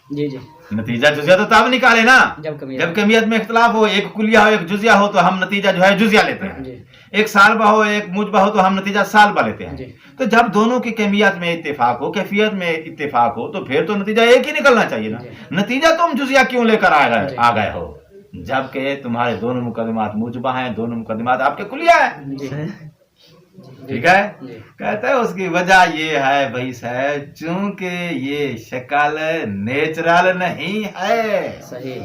जी जी नतीजा जुजिया तो तब निकाले ना जब कमी जब कमियत में इख्तलाफ हो, एक कुलिया हो एक जुजिया हो तो हम नतीजा जो है जुजिया लेते हैं। जी एक सालबा हो एक मुजबा हो तो हम नतीजा सालबा लेते हैं। जी तो जब दोनों की कमियत में इत्तेफाक हो, कैफियत में इत्तेफाक हो, तो फिर तो नतीजा एक ही निकलना चाहिए ना। जी। नतीजा तुम जुजिया क्यों लेकर जी। आ गए हो जबकि तुम्हारे दोनों मुकदमात मुजबा हैं, दोनों मुकदमात आपके कुलिया है। जी ठीक है? जी कहते हैं उसकी वजह ये है भाई साहब, चूंकि ये शक्ल नेचुरल नहीं है सही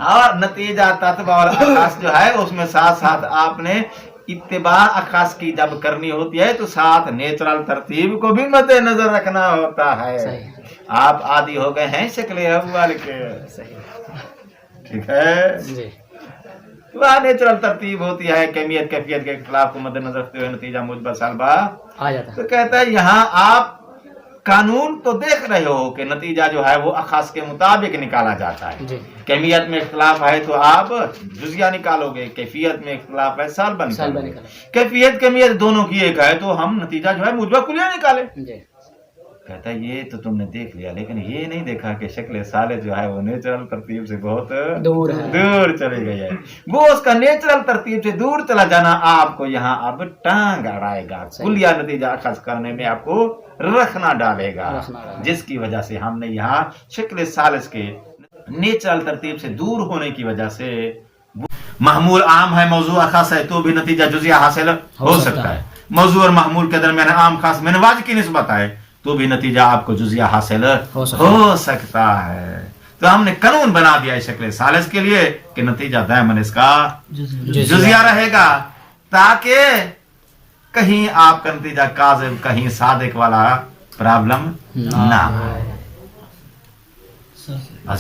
और नतीजा तत्व और अखास जो है उसमें साथ साथ आपने इत्तिबा अखास की जब करनी होती है तो साथ नेचुरल तरतीब को भी मद्देनजर रखना होता है। सही आप आदि हो गए हैं शक्ल अव्वल के, सही ठीक है? जी वह नेचुरल तरतीब होती है, कमियत कैफियत के खिलाफ को मद्देनजर रखते हुए नतीजा मुजबा सालबा। आ जाता है तो कहता है यहाँ आप कानून तो देख रहे हो कि नतीजा जो है वो अखास के मुताबिक निकाला जाता है। जी कैफियत में इख्तलाफ है तो आप जुजिया निकालोगे, कैफियत में इख्तलाफ है सालबा सालबा निकालोगे। निकाला कैफियत कमियत दोनों की एक है तो हम नतीजा जो है मुजबा कुलिया निकाले। जी कहता है ये तो तुमने देख लिया लेकिन ये नहीं देखा कि शक्ल साले जो है वो नेचुरल तरतीब से बहुत दूर है दूर चली गई है। वो उसका नेचुरल तरतीब से दूर चला जाना आपको यहाँ अब टांग अड़ाएगा, कुलिया नतीजा अखज़ करने में आपको रखना डालेगा, जिसकी वजह से हमने यहाँ शक्ल सालिस के नेचुरल तरतीब से दूर होने की वजह से महमूल आम है मौजू खास है तो भी नतीजा जुजिया हासिल हो सकता है। मौजू और महमूल के दरमियान आम खास मिनवाज की निस्बत है तो भी नतीजा आपको जुजिया हासिल हो सकता है। तो हमने कानून बना दिया है शक्ल सालिस के लिए कि नतीजा दायमन इसका जुजिया रहेगा ताकि कहीं आपका नतीजा काजिब कहीं सादिक वाला प्रॉब्लम ना हो।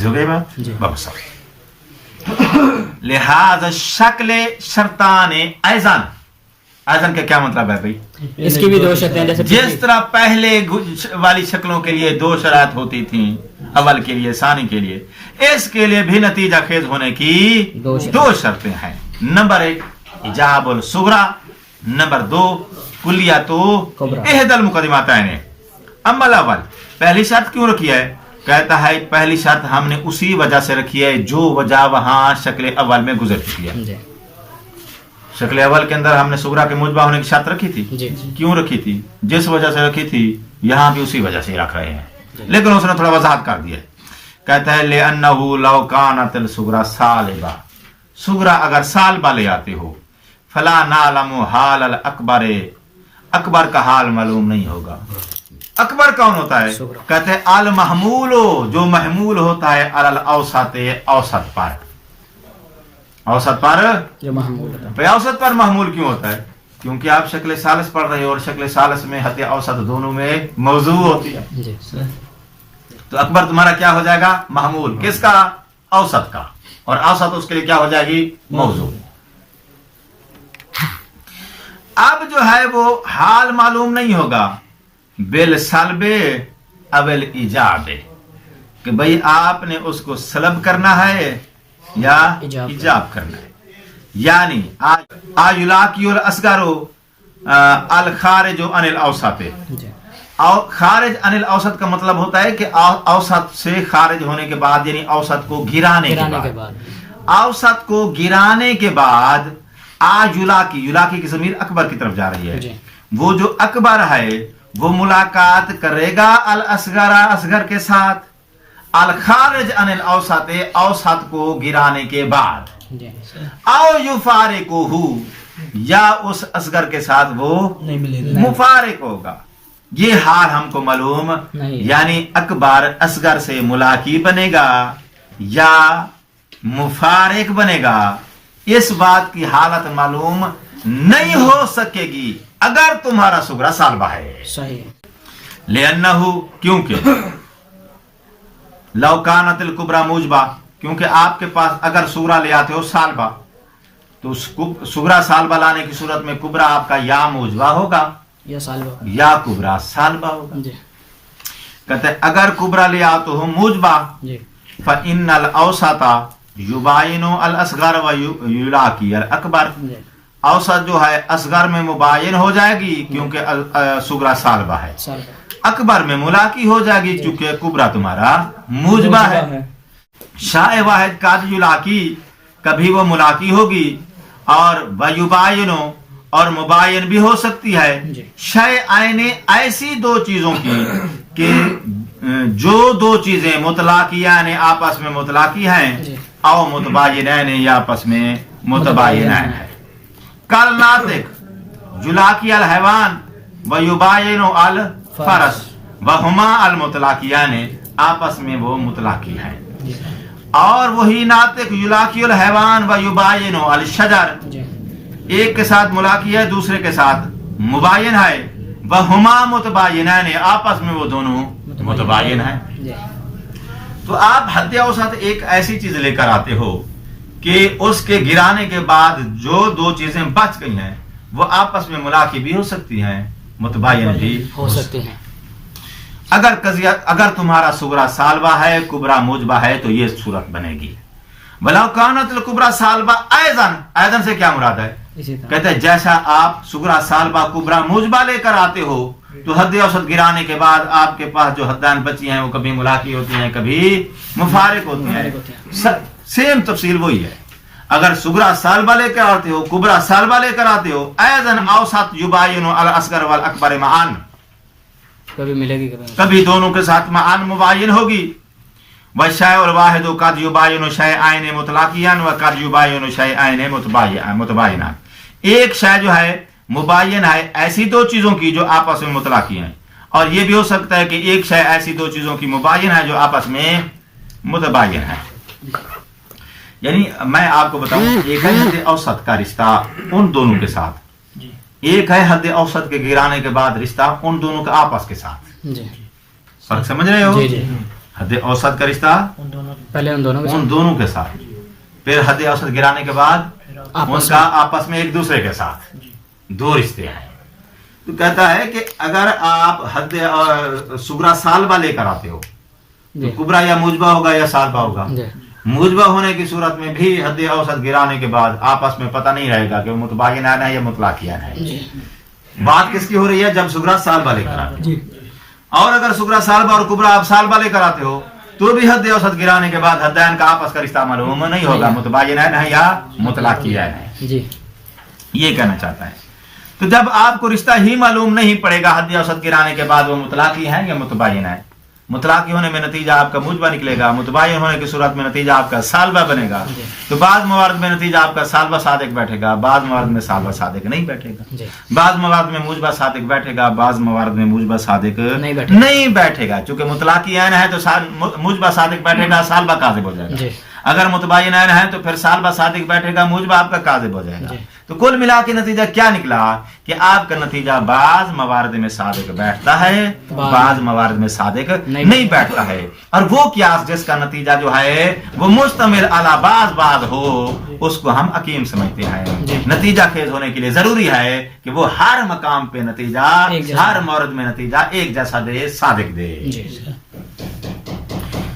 हो गई बात? बस लिहाजा शक्ल शर्तान ऐज़न, ऐज़न का क्या मतलब है भाई? इसकी भी दो शर्तें जैसे जिस तरह पहले वाली शक्लों के लिए दो शरात होती थी اول کے لیے ثانی کے لیے، اس کے لیے بھی نتیجہ خیز ہونے کی دو شرطیں ہیں۔ نمبر 1 ایجاب الصغرا، نمبر 2 کلیت احد المقدمتین۔ اما الاول، پہلی شرط کیوں رکھی ہے؟ کہتا ہے پہلی شرط ہم نے اسی وجہ سے رکھی ہے جو وجہ وہاں شکل اول میں گزر چکی ہے۔ جی شکل اول کے اندر ہم نے صغرا کے موجبہ ہونے کی شرط رکھی تھی۔ جی کیوں رکھی تھی؟ جس وجہ سے رکھی تھی یہاں بھی اسی وجہ سے ہی رکھ رہے ہیں، لیکن اس نے تھوڑا وضاحت کر دیا ہے۔ کہتا ہے لِأَنَّهُ لَوْ كَانَتِ الصُّغْرَى صَالِبَةً، صغرا اگر سالبہ لے آتے ہو، فَلَا نَعْلَمُ حَالَ الْأَكْبَرِ، اکبر کا حال معلوم نہیں ہوگا۔ اکبر کون ہوتا ہے؟ کہتے ہیں المحمول، جو محمول ہوتا ہے علی الاوسط، اوسط پر، اوسط پر، جو محمول ہوتا بھئی اوسط پر محمول کیوں ہوتا ہے؟ کیونکہ آپ شکل ثالث پڑھ رہے ہو اور شکل ثالث میں حد اوسط دونوں میں موضوع ہوتی ہے، ہے جی تو اکبر تمہارا کیا ہو جائے گا؟ محمول، کس کا؟ اوسط کا، اور اوسط اس کے لیے کیا ہو جائے گی؟ موضوع۔ اب جو ہے وہ حال معلوم نہیں ہوگا بالسلب اول ایجاب، کہ بھئی آپ نے اس کو سلب کرنا ہے یا ایجاب کرنا ہے، یعنی آیولاکی الاصغر الخارج عن الاوسط۔ جی خارج عن الاوسط کا مطلب ہوتا ہے کہ اوسط سے خارج ہونے کے بعد، یعنی اوسط کو گرانے کے بعد، اوسط کو گرانے کے بعد یولاکی، یولاکی کی ضمیر اکبر کی طرف جا رہی ہے، جی وہ جو اکبر ہے وہ ملاقات کرے گا الاصغر، اصغر کے ساتھ، الخارج عن الاوسط، اوسط کو گرانے کے بعد، جی او یفارقہ، یا اس اصغر کے ساتھ وہ نہیں ملے گا۔ مفارق ہوگا۔ یہ حال ہم کو معلوم نہیں، یعنی اکبر اصغر سے ملاقی بنے گا یا مفارق بنے گا، اس بات کی حالت معلوم نہیں ہو سکے گی اگر تمہارا صغرا سالبہ ہے۔ صحیح لِأَنَّهُ، کیونکہ لَوْ كَانَتِ الْكُبْرَى مُوجْبَةً، کیونکہ آپ کے پاس اگر صغرا لے آتے ہو سالبہ، تو اس صغرا سالبہ لانے کی صورت میں کبرا آپ کا یا موجبہ ہوگا یا سالبہ، یا کبرا سالبہ ہوگا۔ جی کہتے ہیں اگر کبرا لے آتے ہو موجبہ، جی فَإِنَّ الْأَوْسَطَ يُبَايِنُ الْأَصْغَرَ وَيُلَاقِي الْأَكْبَرَ، جی اوسط جو ہے اصغر میں مباین ہو جائے گی کیونکہ صغرا سالبہ ہے، سالبہ، اکبر میں ملاقی ہو جائے گی چونکہ کبرا تمہارا موجبہ ہے۔ شاء واحد قاد یلاقی، کبھی وہ ملاقی ہوگی، اور ویباین، اور مباین بھی ہو سکتی ہے، جی شیئین، ایسی دو چیزوں کی کہ جو دو چیزیں مطلقیان آپس میں مطلقی ہیں، جی او متباینین یا آپس میں متباینین ہے۔ کل ناطق یلاقی الحیوان و یباین الفرس وہما المطلقیان، آپس میں وہ مطلقی ہیں، اور وہی ناطق یلاقی الحیوان و یباین الشجر، جی ایک کے ساتھ ملاقی ہے دوسرے کے ساتھ مباین ہے، وہما متباینین، آپس میں وہ دونوں متباین ہیں۔ جی تو آپ حد اوسط ایک ایسی چیز لے کر آتے ہو کہ اس کے گرانے کے بعد جو دو چیزیں بچ گئی ہیں وہ آپس میں ملاقی بھی ہو سکتی ہیں، متباین بھی ہو سکتے ہیں۔ اگر تمہارا صغرا سالبہ ہے، کبرا موجبہ ہے، تو یہ صورت بنے گی۔ وَلَوْ كَانَتِ الْكُبْرَى صَالِبَةً أَيْضًا سے کیا مراد ہے؟ اسی طرح کہتے ہیں جیسا آپ صغرا سالبہ کبرا موجبہ لے کر آتے ہو تو حد اوسط گرانے کے بعد آپ کے پاس جو حدان بچی ہیں وہ کبھی ملاقی ہوتی ہیں، کبھی مفارق ہوتی ہیں، سیم تفصیل وہی ہے۔ اگر صغرا سالبہ لے کر آتے ہو، کبرا سالبہ لے کر آتے ہو، ایضاً اوسط یباین الاصغر والاکبر معاً، کبھی ملے گی کبھی دونوں کے ساتھ معاً مباین ہوگی۔ والشیء الواحد قد یباین شیئین مطلقیان وقد یباین شیئین متباینان، ایک شے جو ہے مباین ہے ایسی دو چیزوں کی جو آپس میں مطلقی ہیں، اور یہ بھی ہو سکتا ہے کہ ایک شے ایسی دو چیزوں کی مباین ہے جو آپس میں متباین ہے۔ یعنی میں آپ کو بتاؤں، ایک ہے حد اوسط کا رشتہ ان دونوں کے ساتھ، ایک ہے حد اوسط کے گرانے کے بعد رشتہ ان دونوں کا آپس کے ساتھ۔ جی فرق سمجھ رہے ہو؟ جی جی حد اوسط کا رشتہ پہلے ان دونوں کے ان دونوں کے ساتھ، پھر حد اوسط گرانے کے بعد ان کا آپس میں ایک دوسرے کے ساتھ دو رشتے ہیں۔ تو کہتا ہے کہ اگر آپ حد صغرا سالبہ لے کر آتے ہو जी। कुबरा या मुजबा होगा या सालबा होगा। जी मुजबा होने की सूरत में भी हद औसत गिराने के बाद आपस में पता नहीं रहेगा कि वो मुतबायिनान है या मुतलाकियान है। जी बात किसकी हो रही है? जब सुगरा सालबा लेकर आते जी हो। और अगर सुगरा सालबा और कुबरा आप सालबा लेकर आते हो तो भी हद औसत गिराने के बाद हद्दैन का आपस का रिश्ता मालूम नहीं होगा, मुतबायिनान है या मुतलाकियान है। जी ये कहना चाहता है। तो जब आपको रिश्ता ही मालूम नहीं पड़ेगा हद औसत गिराने के बाद वो मुतलाकी है या मुतबायिन है। मुतलाकी होने में नतीजा आपका मुजबा निकलेगा, मुतबायिन होने की सूरत में नतीजा आपका सालबा बनेगा। तो बाद मवारद में नतीजा आपका सालबा सादिक बैठेगा, बाद मवारद में सालबा सादिक नहीं बैठेगा। जी बाद मवारद में मुजबा सादिक बैठेगा, बाद मवारद में मुजबा सादिक नहीं नहीं बैठेगा। चूंकि मुतलाकी ऐन है तो मुजबा सादिक बैठेगा, सालबा काजिब हो जाएगा। जी अगर मुतबायिन ऐन है तो फिर सालबा सादिक बैठेगा, मुजबा आपका काजिब हो जाएगा। जी। तो कुल मिला के नतीजा क्या निकला कि आपका नतीजा बाज मवारद में सादिक बैठता है, बाज मवारद में सादिक नहीं बैठता है। और वो कियास जिसका नतीजा जो है वो मुस्तमिल अला बाज हो उसको हम अकीम समझते हैं। नतीजा खेज होने के लिए जरूरी है कि वो हर मकाम पे नतीजा, हर मौरद में नतीजा एक जैसा दे, सादिक दे।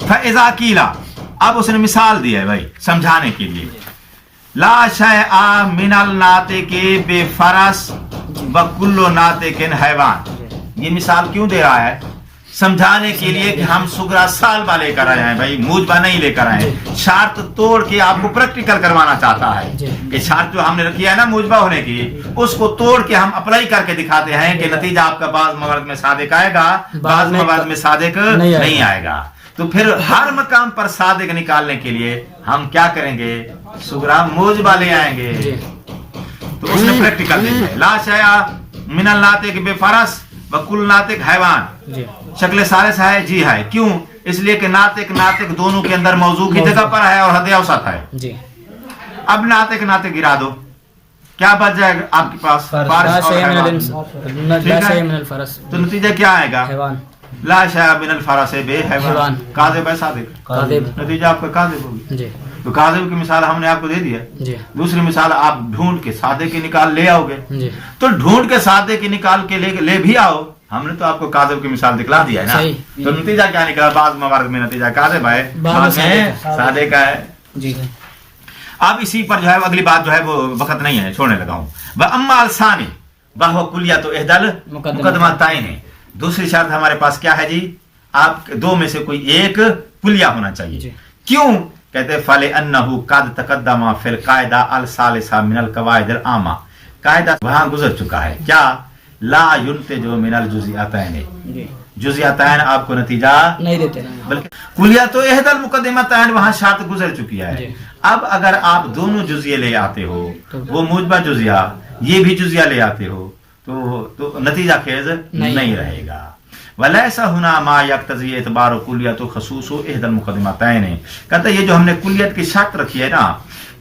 फइज़ा कीला, अब उसने मिसाल दी है भाई समझाने के लिए। ला शैआ मिनल नाते के बेफरस व कुल्लो नाते के हैवान। ये मिसाल क्यों दे रहा है? समझाने के लिए कि हम सुगरा सालबा लेकर आए हैं भाई, मुजबा नहीं लेकर आए। शर्त तोड़ के आपको प्रैक्टिकल करवाना चाहता है। ये शर्त जो हमने रखी है ना मुजबा होने की, उसको तोड़ के हम अप्लाई करके दिखाते हैं कि नतीजा आपका बाज मवारद में सादिक आएगा, बाज मवारद में सादिक नहीं आएगा। तो फिर हर मकाम पर सादिक निकालने के लिए हम क्या करेंगे? सुगरा मुजबा ले आएंगे। तो उसने प्रैक्टिकल देखा है। ला शया मिनल नातिक बेफरस व कुल नातिक हैवान। शक्ल सालिस है, जी है। क्यों? इसलिए कि नातिक नातिक दोनों के अंदर मौजू की जगह पर है और हद औसत है। जी। अब नातिक नातिक गिरा दो, क्या बच जाएगा आपके पास? फारस और हैवान। तो नतीजा क्या आएगा? ला शया मिनल फरस बे हैवान काज़िब है सादिक। नतीजा आपका काज़िब होगी। तो काज़िब की मिसाल हमने आपको दे दिया। दूसरी मिसाल आप ढूंढ के सादे की निकाल ले आओगे। तो ढूंढ के सादे की निकाल के ले भी आओ, हमने तो आपको काज़िब की मिसाल दिखला दिया है ना। तो नतीजा क्या निकला? बाज मवारद में नतीजा काज़िब है, बाद में सादे का है। अब इसी पर जो है अगली बात जो है वो वक्त नहीं है, छोड़ने लगा हूँ। वह अम्मा अलसानी वह कुलिया तो एहदल मुकदमा ताइन है। दूसरी शर्त हमारे पास क्या है जी? आप दो में से कोई एक कुलिया होना चाहिए। क्यों? कहते फले अन्नहु कद तकद्दमा फिल कायदा अल सालिसा मिनल कवाइद अल आमा। कायदा वहां गुजर चुका है। क्या? ला युनतजु मिनल जुज़ियतैन। जुज़ियतैन आपको नतीजा नहीं देते, बल्कि कुलिया तो एहदल मुकद्दमतैन वहां शर्त गुजर चुकी है। अब अगर आप दोनों जुज़िये ले आते हो, वो मुजबा जुज़िया, ये भी जुज़िया ले आते हो, तो नतीजा खेज नहीं रहेगा। वलैसा हुना मा यक्तज़ी एतबार कुलियत खसूस एहदल मुकद्दमतैन। कहते ये जो हमने कुलियत की शर्त रखी है ना,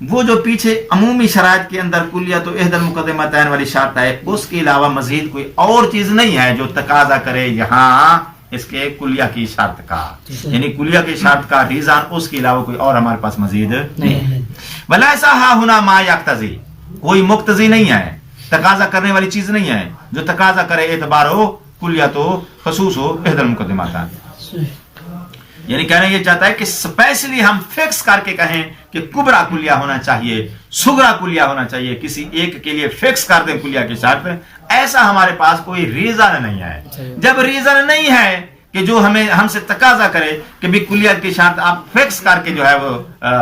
वो जो पीछे अमूमी शराइत के अंदर कुलियत एहदल मुकद्दमतैन वाली शर्त है, उसके अलावा मजीद कोई और चीज नहीं है जो तकाजा करे यहाँ इसके कुलिया की शर्त का। यानी कुलिया की शर्त का रीजन उसके अलावा कोई और हमारे पास मजीद नहीं है। वलैसा हा हुना मा यक्तज़ी, कोई मुक्तजी नहीं है, तकाजा करने वाली चीज नहीं है जो तकाजा करे एतबार हो कुलिया तो खसूस हो एहदल मुकद्दमतैन। यानी कहना ये चाहता है कि स्पेशली हम फिक्स करके कहें कि कुबरा कुलिया होना चाहिए, सुगरा कुलिया होना चाहिए, किसी एक के लिए फिक्स कर दें कुलिया की शर्त, ऐसा हमारे पास कोई रीजन नहीं है। जब रीजन नहीं है कि जो हमें हमसे तकाजा करे कि भी कुलिया की शर्त आप फिक्स करके जो है वो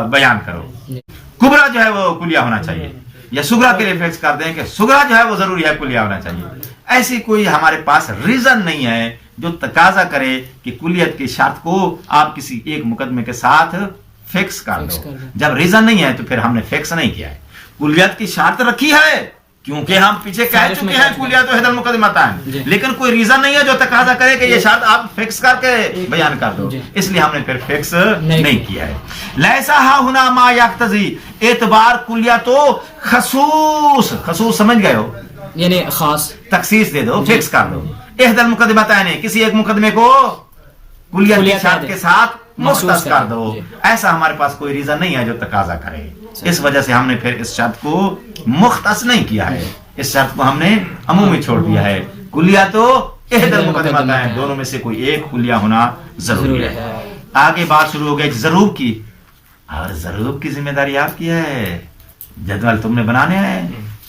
बयान करो, कुबरा जो है वो कुलिया होना चाहिए, या सुगरा के लिए फिक्स कर दें कि सुगरा जो है वो जरूरी है कुलिया होना चाहिए, ऐसी कोई हमारे पास रीजन नहीं है जो तकाजा करे कि कुलियत की शर्त को आप किसी एक मुकदमे के साथ फिक्स कर दो। जब रीजन नहीं है तो फिर हमने फिक्स नहीं किया है। कुलियत की शर्त रखी है क्योंकि हम पीछे कह चुके हैं कुलिया तो एहदल मुकद्दमतैन, लेकिन कोई रीजन नहीं है जो तकाजा करे कि ये शर्त आप फिक्स करके बयान कर दो, इसलिए हमने फिर फिक्स नहीं किया है। लैसा हा हुना मा यक्तज़ी एतबार कुलिया तो खसूस, खसूस समझ गए हो, यानी खास तखसीस दे दो, फिक्स कर दो। एहदल मुकद्दमतैन किसी एक मुकदमे को कुलियत की शर्त के साथ मुख्तस कर दो, ऐसा हमारे पास कोई रीजन नहीं है जो तकाजा करे। इस वजह से हमने फिर इस शर्त को मुख्तस नहीं किया है, इस शर्त को हमने अमूमी छोड़ दिया है। कुलिया तो एहदल मुकद्दमतैन, दोनों में से कोई एक कुलिया होना जरूरी है। آگے بات شروع ہو گئی ضروب کی، اور ضروب کی ذمہ داری آپ کی ہے، جدول تم نے بنانے ہیں،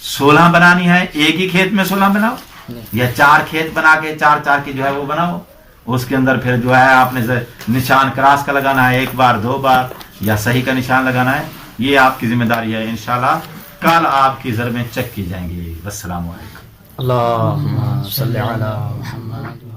16 بنانی ہے، ایک ہی کھیت میں 16 بناؤ یا 4 کھیت بنا کے 4 کی جو ہے وہ بناؤ، اس کے اندر پھر جو ہے آپ نے نشان کراس کا لگانا ہے 1 بار 2 بار یا صحیح کا نشان لگانا ہے، یہ آپ کی ذمہ داری ہے، انشاءاللہ کل آپ کی ضربیں چیک کی جائیں گی۔ والسلام علیکم۔ اللهم صل على محمد